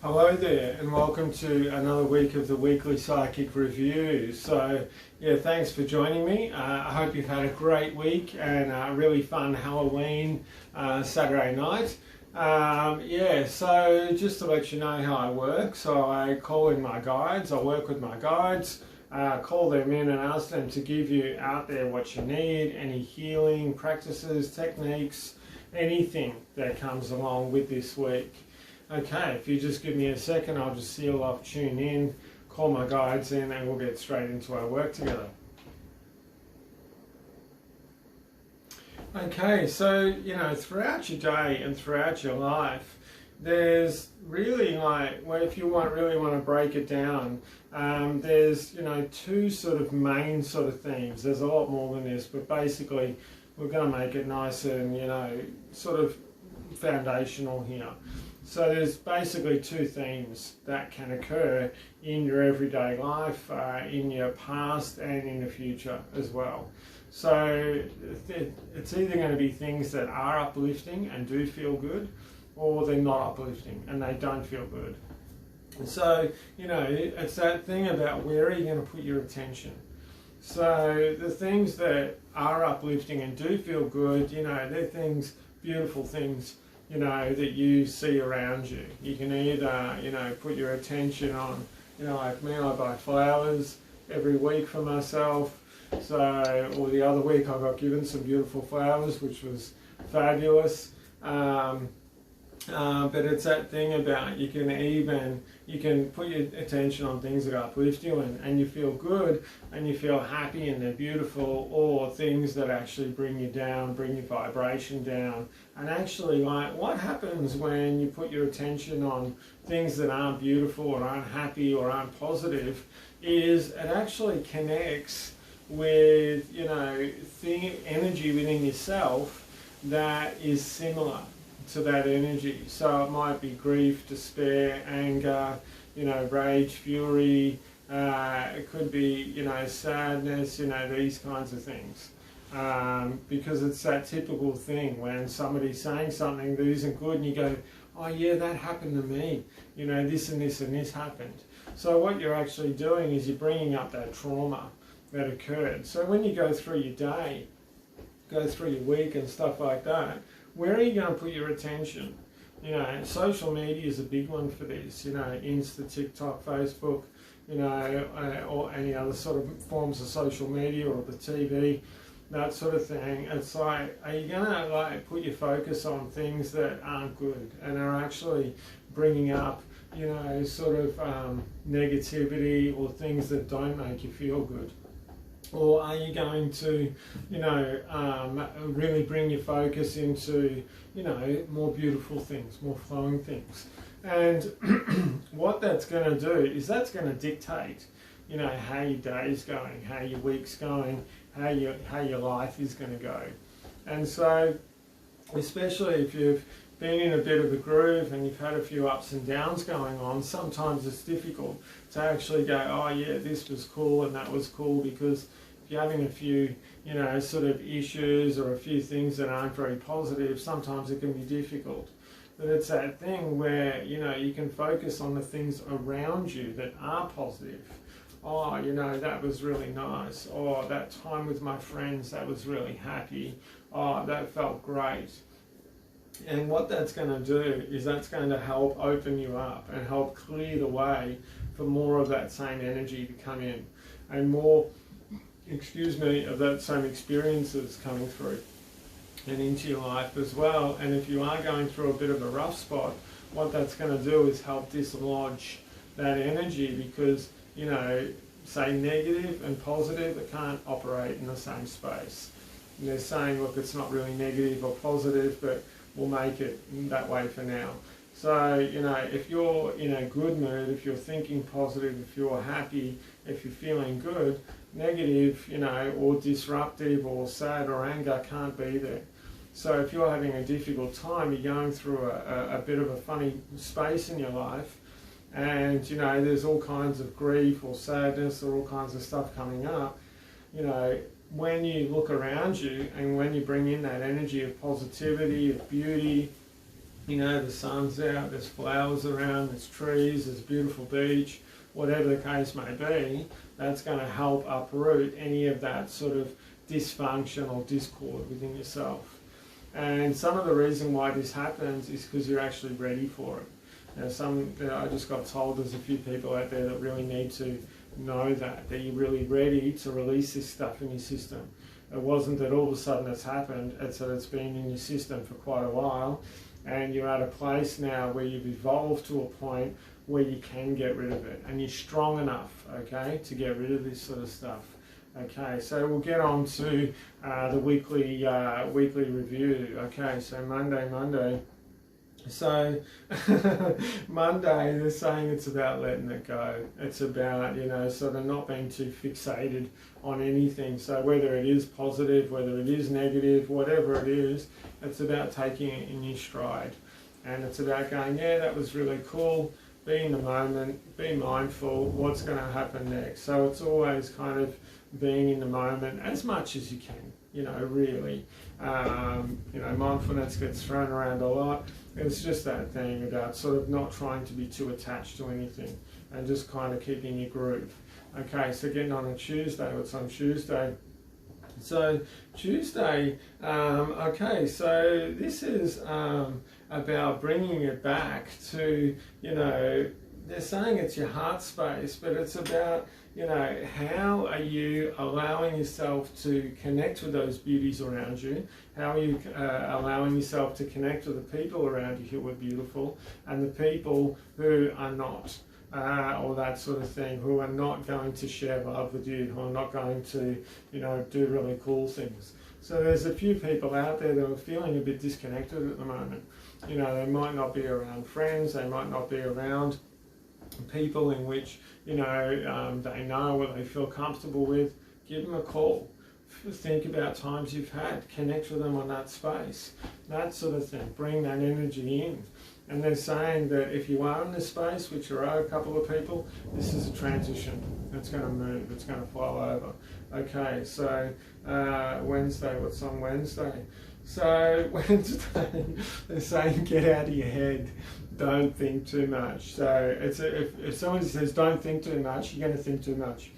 Hello there, and welcome to another week of the weekly psychic review. So, yeah, thanks for joining me. I hope you've had a great week and a really fun Halloween Saturday night. So just to let you know how I work, so I call in my guides, I work with my guides, call them in and ask them to give you out there what you need, any healing practices, techniques, anything that comes along with this week. Okay, if you just give me a second, I'll just seal off, tune in, call my guides in, and we'll get straight into our work together. Okay, so, throughout your day and throughout your life, there's really if you really want to break it down, there's, two sort of main sort of themes. There's a lot more than this, but basically we're going to make it nice and, sort of foundational here. So there's basically two themes that can occur in your everyday life, in your past and in the future as well. So it's either going to be things that are uplifting and do feel good, or they're not uplifting and they don't feel good. And so, it's that thing about where are you going to put your attention. So the things that are uplifting and do feel good, they're things, beautiful things, that you see around you. You can either, put your attention on, like me, I buy flowers every week for myself. So, or the other week I got given some beautiful flowers, which was fabulous. But it's that thing about you can put your attention on things that uplift you and you feel good and you feel happy and they're beautiful, or things that actually bring you down, bring your vibration down. And actually, what happens when you put your attention on things that aren't beautiful or aren't happy or aren't positive is it actually connects with energy within yourself that is similar to that energy. So it might be grief, despair, anger, rage, fury, it could be, sadness, these kinds of things. Because it's that typical thing when somebody's saying something that isn't good and you go, oh yeah, that happened to me, this and this and this happened. So what you're actually doing is you're bringing up that trauma that occurred. So when you go through your day, go through your week and stuff like that, where are you going to put your attention? Social media is a big one for this, Insta, TikTok, Facebook, or any other sort of forms of social media, or the TV, that sort of thing. It's like, are you going to put your focus on things that aren't good and are actually bringing up, negativity or things that don't make you feel good? Or are you going to, really bring your focus into, more beautiful things, more flowing things? And what that's going to do is that's going to dictate, how your day's going, how your week's going, how your life is going to go. And so, especially if you've been in a bit of a groove and you've had a few ups and downs going on, sometimes it's difficult to actually go, oh yeah, this was cool and that was cool, because if you're having a few, sort of issues or a few things that aren't very positive, sometimes it can be difficult. But it's that thing where, you can focus on the things around you that are positive. Oh, that was really nice. Oh, that time with my friends, that was really happy. Oh, that felt great. And what that's going to do is that's going to help open you up and help clear the way for more of that same energy to come in, and more, of that same experiences coming through and into your life as well. And if you are going through a bit of a rough spot, what that's going to do is help dislodge that energy, because, say negative and positive, it can't operate in the same space. And they're saying, look, it's not really negative or positive, but we'll make it that way for now. So, if you're in a good mood, if you're thinking positive, if you're happy, if you're feeling good, negative, or disruptive or sad or anger can't be there. So if you're having a difficult time, you're going through a bit of a funny space in your life, and, there's all kinds of grief or sadness or all kinds of stuff coming up, when you look around you and when you bring in that energy of positivity, of beauty, You know, the sun's out, there's flowers around, there's trees, there's a beautiful beach, whatever the case may be, that's going to help uproot any of that sort of dysfunction or discord within yourself. And some of the reason why this happens is because you're actually ready for it. I just got told there's a few people out there that really need to know that you're really ready to release this stuff in your system. It wasn't that all of a sudden it's happened, it's that it's been in your system for quite a while, and you're at a place now where you've evolved to a point where you can get rid of it, and you're strong enough, okay, to get rid of this sort of stuff. Okay, so we'll get on to the weekly review. Okay, so Monday. So Monday, they're saying it's about letting it go. It's about, sort of not being too fixated on anything. So whether it is positive, whether it is negative, whatever it is, it's about taking it in your stride. And it's about going, yeah, that was really cool. Be in the moment, be mindful, what's going to happen next. So it's always kind of being in the moment as much as you can, really. Mindfulness gets thrown around a lot. It's just that thing about sort of not trying to be too attached to anything and just kind of keeping your groove. Okay, so getting on a Tuesday, what's on Tuesday? So Tuesday, okay, so this is about bringing it back to, they're saying it's your heart space, but it's about, how are you allowing yourself to connect with those beauties around you? How are you allowing yourself to connect with the people around you who are beautiful and the people who are not? Or that sort of thing, who are not going to share love with you, who are not going to, do really cool things. So there's a few people out there that are feeling a bit disconnected at the moment. They might not be around friends, they might not be around people in which, they know or they feel comfortable with. Give them a call. Think about times you've had. Connect with them on that space. That sort of thing. Bring that energy in. And they're saying that if you are in this space, which there are a couple of people, this is a transition. It's going to move. It's going to flow over. Okay, so Wednesday, what's on Wednesday? So Wednesday, they're saying get out of your head. Don't think too much. So if someone says don't think too much, you're going to think too much.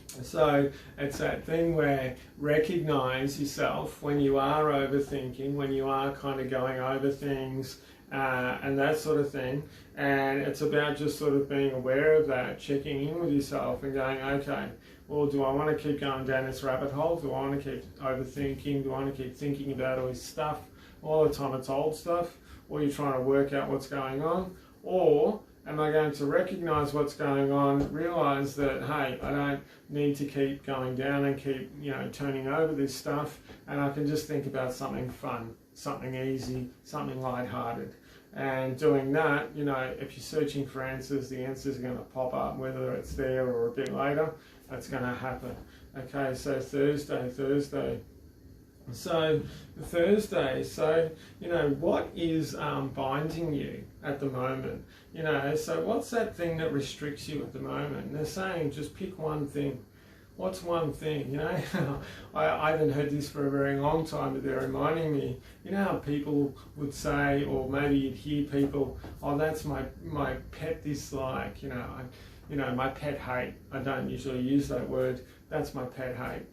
So it's that thing where recognize yourself when you are overthinking, when you are kind of going over things, and that sort of thing. And it's about just sort of being aware of that, checking in with yourself and going, okay, well, do I want to keep going down this rabbit hole? Do I want to keep overthinking? Do I want to keep thinking about all this stuff? All the time it's old stuff? Or you're trying to work out what's going on? Or am I going to recognize what's going on, realize that, hey, I don't need to keep going down and keep, turning over this stuff, and I can just think about something fun, something easy, something lighthearted. And doing that, if you're searching for answers, the answers are going to pop up, whether it's there or a bit later, that's going to happen. Okay, so Thursday. So Thursday, what is binding you at the moment? So what's that thing that restricts you at the moment? And they're saying just pick one thing. What's one thing? I haven't heard this for a very long time, but they're reminding me, how people would say, or maybe you'd hear people, oh, that's my pet dislike, my pet hate. I don't usually use that word. That's my pet hate.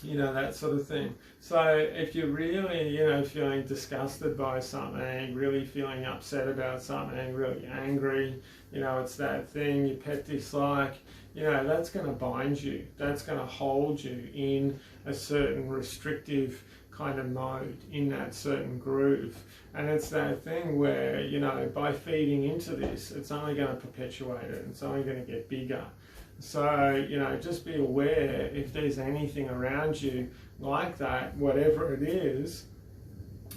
That sort of thing. So if you're really, feeling disgusted by something, really feeling upset about something, really angry, it's that thing, your pet dislike, that's going to bind you. That's going to hold you in a certain restrictive kind of mode, in that certain groove. And it's that thing where, by feeding into this, it's only going to perpetuate it. It's only going to get bigger. So, just be aware if there's anything around you like that, whatever it is,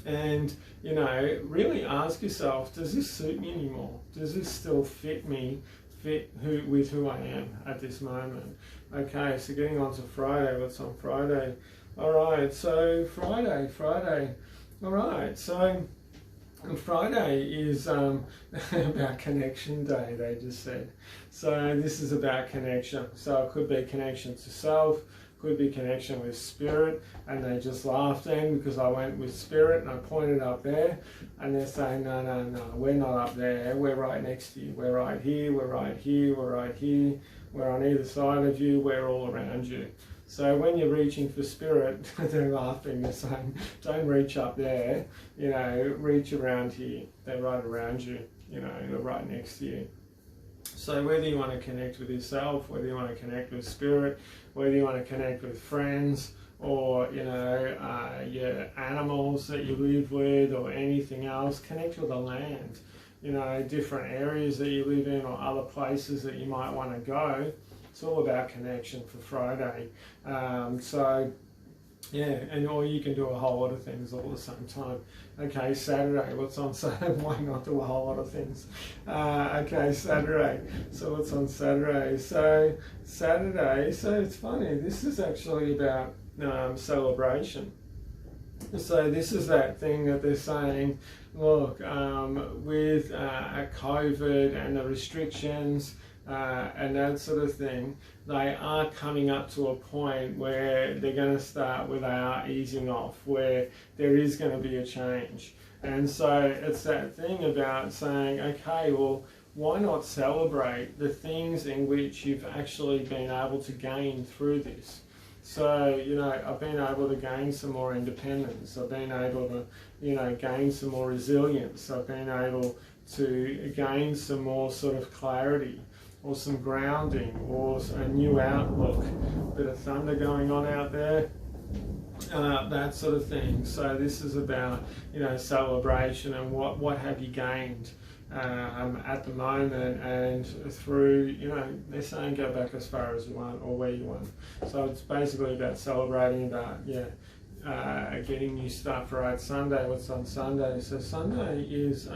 and, really ask yourself, does this suit me anymore? Does this still fit me, with who I am at this moment? Okay, so getting on to Friday, what's on Friday? All right, so Friday. All right, so Friday is about connection day, they just said. So this is about connection. So it could be connection to self, could be connection with spirit, and they just laughed then because I went with spirit and I pointed up there, and they're saying, no, no, no, we're not up there, we're right next to you, we're right here, we're right here, we're right here, we're on either side of you, we're all around you. So when you're reaching for spirit, they're laughing, they're saying, don't reach up there, you know, reach around here. They're right around you, you know, they're right next to you. So whether you want to connect with yourself, whether you want to connect with spirit, whether you want to connect with friends, or, you know, your animals that you live with, or anything else, connect with the land, you know, different areas that you live in, or other places that you might want to go. It's all about connection for Friday. So, yeah, and or you can do a whole lot of things all at the same time. Okay, Saturday, what's on Saturday? Why not do a whole lot of things? Okay, Saturday. So what's on Saturday? So Saturday, so it's funny, this is actually about celebration. So this is that thing that they're saying, look, with COVID and the restrictions, and that sort of thing, they are coming up to a point where they're going to start, where they are easing off, where there is going to be a change. And so it's that thing about saying, okay, well, why not celebrate the things in which you've actually been able to gain through this? So, you know, I've been able to gain some more independence. I've been able to, you know, gain some more resilience. I've been able to gain some more sort of clarity, or some grounding, or a new outlook. Bit of thunder going on out there, that sort of thing. So this is about, you know, celebration and what have you gained at the moment, and through, you know, they're saying go back as far as you want, or where you want. So it's basically about celebrating, about, yeah, getting new stuff right. Sunday, what's on Sunday? So Sunday is,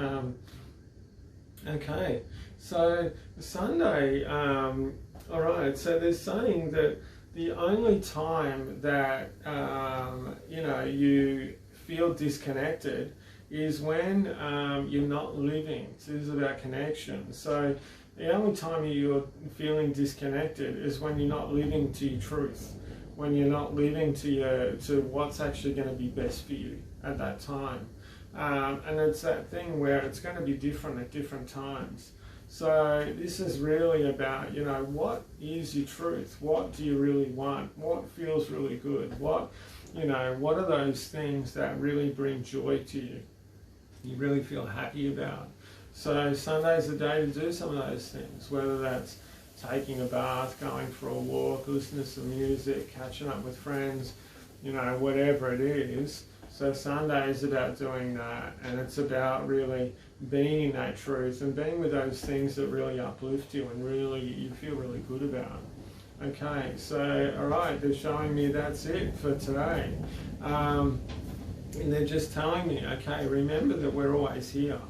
okay, so Sunday, all right, so they're saying that the only time that, you know, you feel disconnected is when you're not living. So this is about connection. So the only time you're feeling disconnected is when you're not living to your truth, when you're not living to what's actually going to be best for you at that time. And it's that thing where it's going to be different at different times. So this is really about, you know, what is your truth? What do you really want? What feels really good? What, you know, what are those things that really bring joy to you? You really feel happy about. So Sunday's the day to do some of those things, whether that's taking a bath, going for a walk, listening to some music, catching up with friends, you know, whatever it is. So Sunday is about doing that, and it's about really being in that truth and being with those things that really uplift you and really you feel really good about. Okay, so all right, they're showing me that's it for today. And they're just telling me, okay, remember that we're always here,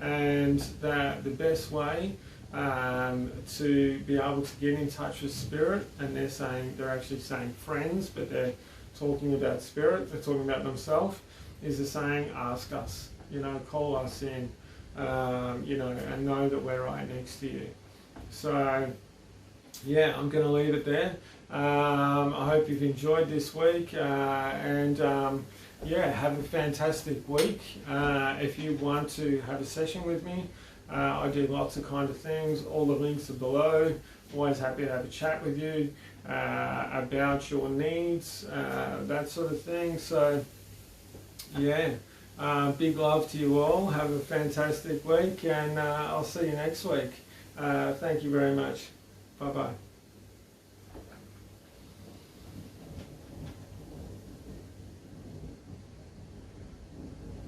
and that the best way to be able to get in touch with spirit, and they're actually saying friends, but they're talking about spirit, they're talking about themselves, is they're saying ask us, you know, call us in, you know, and know that we're right next to you. So yeah, I'm going to leave it there. I hope you've enjoyed this week, and yeah, have a fantastic week. If you want to have a session with me, I do lots of kind of things. All the links are below. Always happy to have a chat with you about your needs, that sort of thing. So yeah, big love to you all. Have a fantastic week, and I'll see you next week. Thank you very much. Bye bye.